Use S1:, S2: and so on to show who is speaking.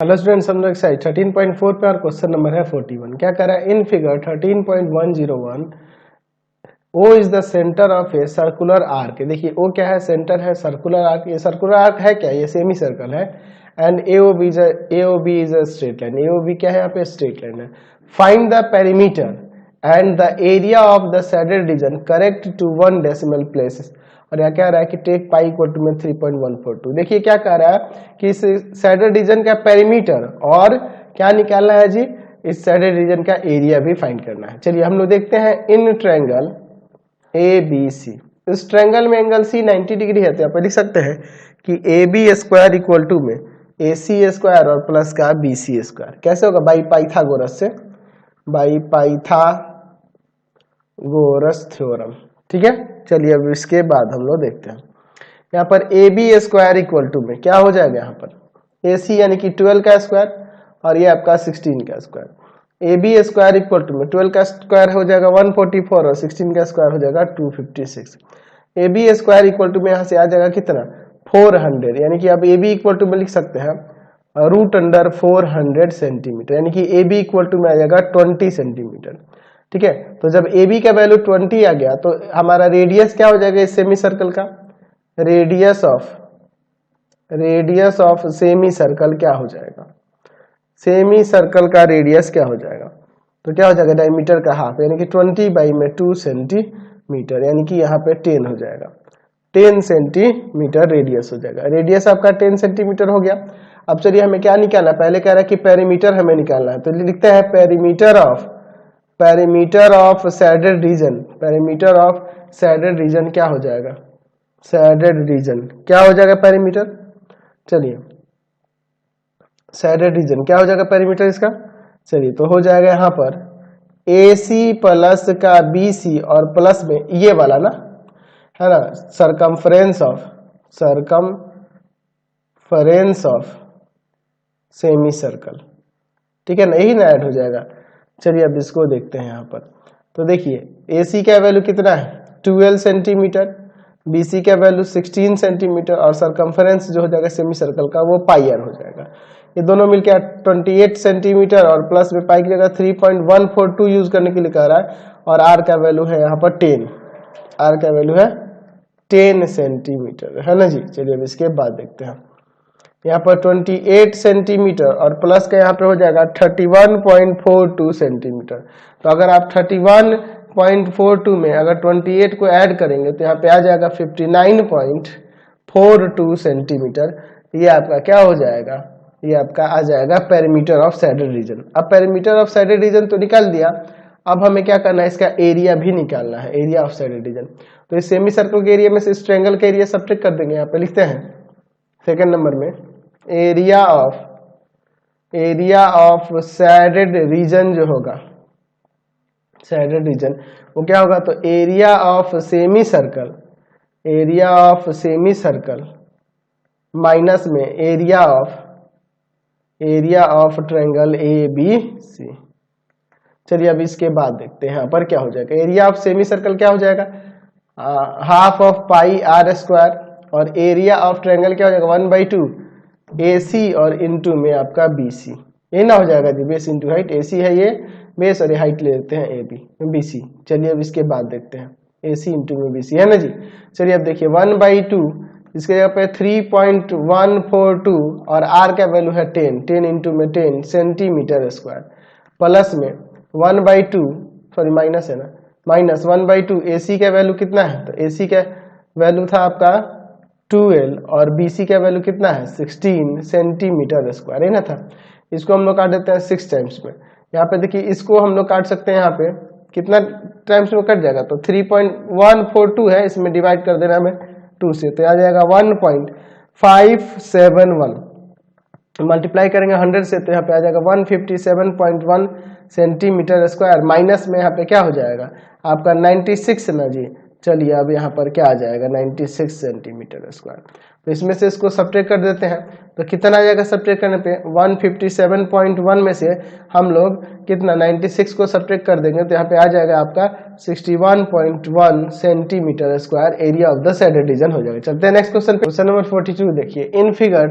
S1: Hello students, हम लोग exercise 13.4 पे और क्वेश्चन नंबर है 41। क्या कह रहा है? In figure 13.101 O is the centre of a circular arc. देखिए ओ क्या है? सेंटर है सर्कुलर आर्क। ये सर्कुलर आर्क है क्या? ये सेमी सर्कल है। And AOB is a straight line. AOB क्या है? यहाँ पे स्ट्रेट लाइन है। Find the perimeter and the area of the shaded region correct to 1 decimal place. और यह कह रहा है कि टेक पाई इक्वल टू में 3.142। देखिए क्या कह रहा है कि इस शेडेड रीजन का पेरीमीटर और क्या निकालना है जी? इस शेडेड रीजन का एरिया भी फाइंड करना है। चलिए हम लोग देखते हैं in triangle A B C. इस ट्रायंगल में एंगल सी 90 डिग्री है, तो यहाँ पे लिख सकते हैं कि A B square equal to में ए सी स्क्वायर और प्लस का बी सी स्क्वायर। कैसे होगा? बाई पाइथागोरस से, बाई पाइथागोरस थ्योरम। ठीक है, चलिए अब इसके बाद हम लोग देखते हैं यहाँ पर A B square equal to में क्या हो जाएगा? यहाँ पर ए सी यानी कि 12 का स्क्वायर और ये आपका 16 का square. A B square equal to में 12 का स्क्वायर हो जाएगा 144 और 16 का स्क्वायर हो जाएगा 256। A B square equal to में यहाँ से आ जाएगा कितना? 400, यानी कि अब ए बी इक्वल टू में लिख सकते हैं रूट अंडर 400 सेंटीमीटर, यानी कि ए बी इक्वल टू में आ जाएगा 20 सेंटीमीटर। ठीक है, तो जब ए बी का वैल्यू 20 आ गया तो हमारा रेडियस क्या हो जाएगा इस सेमी सर्कल का? रेडियस ऑफ सेमी सर्कल क्या हो जाएगा? सेमी सर्कल का रेडियस क्या हो जाएगा? तो क्या हो जाएगा? डायमीटर का हाफ, यानी कि 20 बाई में 2 सेंटीमीटर, यानी कि यहाँ पे 10 हो जाएगा। 10 सेंटीमीटर रेडियस हो जाएगा। रेडियस आपका 10 सेंटीमीटर हो गया। अब चलिए हमें क्या निकालना है? पहले कह रहा है कि पेरीमीटर हमें निकालना है, तो लिखते हैं perimeter of shaded region. Perimeter of shaded region क्या हो जाएगा? शेडेड रीजन क्या हो जाएगा? पेरीमीटर, चलिए शेडेड रीजन क्या हो जाएगा पेरीमीटर इसका? चलिए तो हो जाएगा यहाँ पर AC प्लस का BC और प्लस में ये वाला ना, है ना, सरकमफ्रेंस ऑफ सेमी सर्कल। ठीक है ना, यही ना ऐड हो जाएगा। चलिए अब इसको देखते हैं यहाँ पर। तो देखिए AC का वैल्यू कितना है? 12 सेंटीमीटर, BC का वैल्यू 16 सेंटीमीटर और सरकमफ्रेंस जो हो जाएगा सेमी सर्कल का वो पाई आर हो जाएगा। ये दोनों मिलकर 28 सेंटीमीटर और प्लस में पाई की जगह 3.142 यूज करने के लिए कह रहा है। और आर का वैल्यू है यहाँ पर 10। आर का वैल्यू है 10 सेंटीमीटर, है ना जी। चलिए अब इसके बाद देखते हैं यहाँ पर 28 सेंटीमीटर और प्लस का यहाँ पे हो जाएगा 31.42 सेंटीमीटर। तो अगर आप 31.42 में अगर 28 को ऐड करेंगे तो यहाँ पे आ जाएगा 59.42 सेंटीमीटर। ये आपका क्या हो जाएगा? ये आपका आ जाएगा पेरीमीटर ऑफ शेडेड रीजन। अब पेरीमीटर ऑफ शेडेड रीजन तो निकाल दिया, अब हमें क्या करना है? इसका एरिया भी निकालना है, एरिया ऑफ शेडेड रीजन। तो इस सेमी सर्कल के एरिया में से इस ट्रायंगल का एरिया सब्ट्रैक्ट कर देंगे। यहाँ पे लिखते हैं सेकंड नंबर में एरिया ऑफ शेडेड रीजन जो होगा, शेडेड रीजन वो क्या होगा? तो area of semi circle minus में एरिया ऑफ ट्रायंगल ABC। चलिए अब इसके बाद देखते हैं यहाँ पर क्या हो जाएगा। एरिया ऑफ सेमी सर्कल क्या हो जाएगा? Half of pi r square और एरिया ऑफ ट्रायंगल क्या हो जाएगा? 1/2 AC और इनटू में आपका BC। ये ना हो जाएगा जी, बेस इंटू हाइट। AC है ये बेस और ये हाइट ले लेते हैं BC। चलिए अब इसके बाद देखते हैं AC इंटू में BC, है ना जी। चलिए अब देखिए 1/2 इसके जगह पे 3.142 और R का वैल्यू है 10 इंटू में 10 सेंटीमीटर स्क्वायर प्लस में 1/2, सॉरी माइनस है ना, माइनस 1/2 AC का वैल्यू कितना है? तो AC का वैल्यू था आपका 12 और BC का वैल्यू कितना है? 16 सेंटीमीटर स्क्वायर, है ना था। इसको हम लोग काट देते हैं 6 टाइम्स में। यहाँ पे देखिए इसको हम लोग काट सकते हैं, यहाँ पे कितना टाइम्स में कट जाएगा? तो 3.142 है, इसमें डिवाइड कर देना हमें 2 से, तो आ जाएगा 1.571। मल्टीप्लाई करेंगे 100 से तो यहाँ पे आ जाएगा 157.1 सेंटीमीटर स्क्वायर। माइनस में यहाँ पे क्या हो जाएगा आपका 96 ना जी। चलिए अब यहाँ पर क्या आ जाएगा? 96 सेंटीमीटर स्क्वायर। तो इसमें से इसको सब्ट्रैक्ट कर देते हैं, तो कितना आ जाएगा सब्ट्रैक्ट करने पे? 157.1 में से हम लोग कितना 96 को सब्ट्रैक्ट कर देंगे तो यहाँ पे आ जाएगा आपका 61.1 centimetre square area of the shaded reason हो जाएगा। चलते हैं नेक्स्ट क्वेश्चन पे। क्वेश्चन नंबर 42 देखिए। In figure